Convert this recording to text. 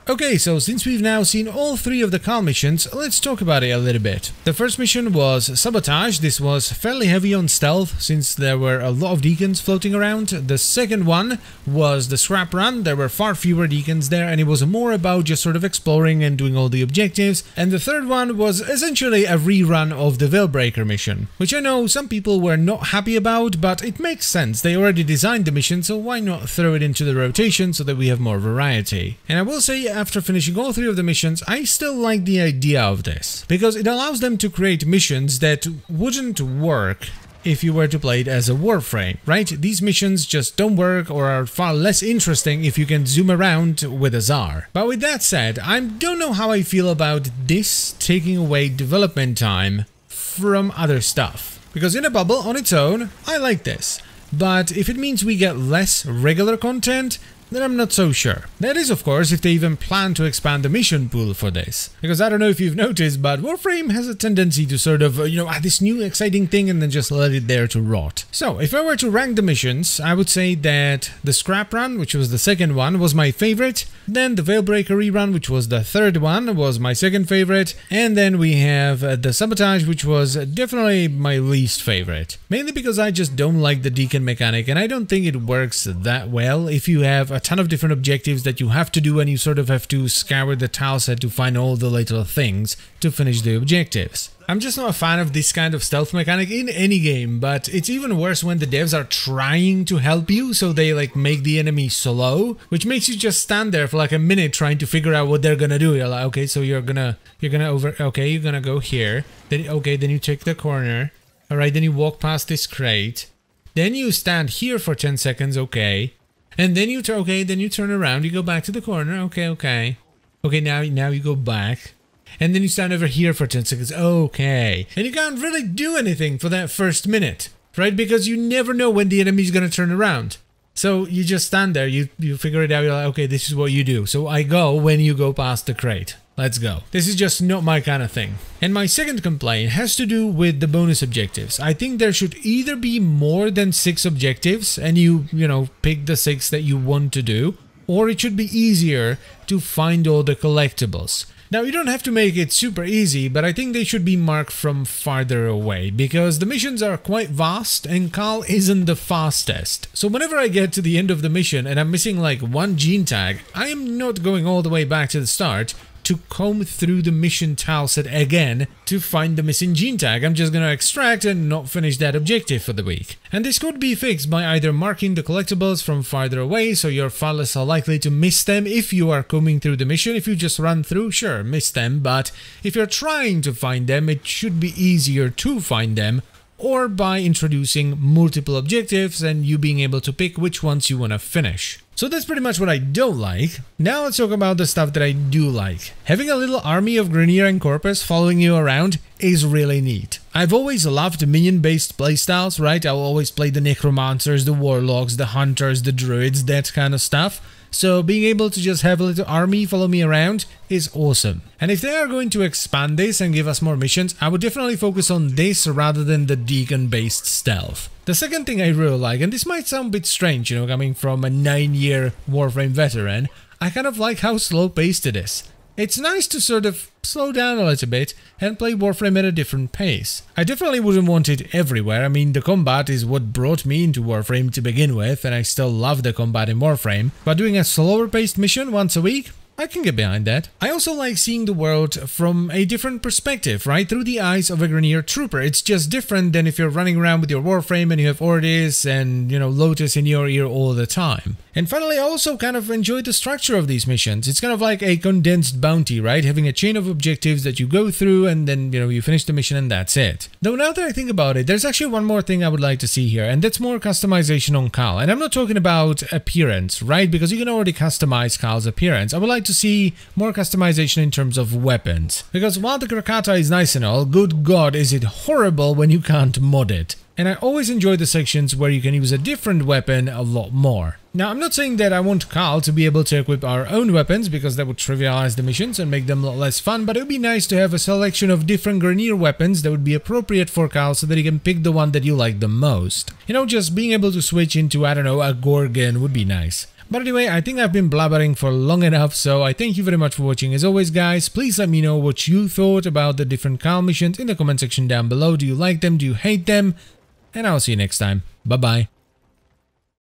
Okay, so since we've now seen all 3 of the Kahl missions, let's talk about it a little bit. The first mission was Sabotage. This was fairly heavy on stealth since there were a lot of deacons floating around. The second one was the Scrap Run. There were far fewer deacons there and it was more about just sort of exploring and doing all the objectives. And the third one was essentially a rerun of the Veilbreaker mission, which I know some people were not happy about, but it makes sense. They already designed the mission, so why not throw it into the rotation so that we have more variety. And I will say, after finishing all 3 of the missions, I still like the idea of this, because it allows them to create missions that wouldn't work if you were to play it as a Warframe, right? These missions just don't work or are far less interesting if you can zoom around with a czar. But with that said, I don't know how I feel about this taking away development time from other stuff. Because in a bubble on its own, I like this. But if it means we get less regular content, then I'm not so sure. That is, of course, if they even plan to expand the mission pool for this. Because I don't know if you've noticed, but Warframe has a tendency to sort of, add this new exciting thing and then just let it there to rot. So, if I were to rank the missions, I would say that the Scrap Run, which was the second one, was my favorite. Then the Veilbreaker rerun, which was the third one, was my second favorite. And then we have the Sabotage, which was definitely my least favorite. Mainly because I just don't like the Deacon mechanic, and I don't think it works that well if you have a ton of different objectives that you have to do and you sort of have to scour the tileset to find all the little things to finish the objectives. I'm just not a fan of this kind of stealth mechanic in any game, but it's even worse when the devs are trying to help you, so they like make the enemy slow, which makes you just stand there for like a minute trying to figure out what they're gonna do. You're like, okay, so you're gonna go here, then okay, then you take the corner, alright, then you walk past this crate, then you stand here for 10 seconds, okay, and then you turn around, you go back to the corner, okay, now you go back. And then you stand over here for 10 seconds, okay. And you can't really do anything for that first minute, right? Because you never know when the enemy's gonna turn around. So you just stand there, you figure it out, you're like, okay, this is what you do. So I go when you go past the crate. Let's go. This is just not my kind of thing. And my second complaint has to do with the bonus objectives. I think there should either be more than 6 objectives and you pick the 6 that you want to do, or it should be easier to find all the collectibles. Now, you don't have to make it super easy, but I think they should be marked from farther away, because the missions are quite vast and Kahl isn't the fastest. So whenever I get to the end of the mission and I'm missing like 1 gene tag, I am not going all the way back to the start to comb through the mission tileset again to find the missing gene tag. I'm just gonna extract and not finish that objective for the week. And this could be fixed by either marking the collectibles from farther away so you're far less likely to miss them if you are combing through the mission. If you just run through, sure, miss them, but if you're trying to find them, it should be easier to find them, or by introducing multiple objectives and you being able to pick which ones you want to finish. So that's pretty much what I don't like. Now let's talk about the stuff that I do like. Having a little army of Grineer and Corpus following you around is really neat. I've always loved minion-based playstyles, right? I'll always play the Necromancers, the Warlocks, the Hunters, the Druids, that kind of stuff. So being able to just have a little army follow me around is awesome. And if they are going to expand this and give us more missions, I would definitely focus on this rather than the Deacon-based stealth. The second thing I really like, and this might sound a bit strange, coming from a 9-year Warframe veteran, I kind of like how slow-paced it is. It's nice to sort of slow down a little bit and play Warframe at a different pace. I definitely wouldn't want it everywhere. I mean, the combat is what brought me into Warframe to begin with, and I still love the combat in Warframe, but doing a slower paced mission once a week, I can get behind that. I also like seeing the world from a different perspective, right? Through the eyes of a Grineer trooper. It's just different than if you're running around with your Warframe and you have Ordis and, Lotus in your ear all the time. And finally, I also kind of enjoy the structure of these missions. It's kind of like a condensed bounty, right? Having a chain of objectives that you go through and then, you finish the mission and that's it. Though now that I think about it, there's actually one more thing I would like to see here, and that's more customization on Kahl. And I'm not talking about appearance, right? Because you can already customize Kahl's appearance. I would like to see more customization in terms of weapons. Because while the Krakata is nice and all, good god is it horrible when you can't mod it. And I always enjoy the sections where you can use a different weapon a lot more. Now, I'm not saying that I want Kahl to be able to equip our own weapons, because that would trivialize the missions and make them a lot less fun, but it would be nice to have a selection of different Grineer weapons that would be appropriate for Kahl so that you can pick the one that you like the most. Just being able to switch into, I don't know, a Gorgon would be nice. But anyway, I think I've been blabbering for long enough, so I thank you very much for watching. As always, guys, please let me know what you thought about the different Kahl missions in the comment section down below. Do you like them? Do you hate them? And I'll see you next time. Bye bye.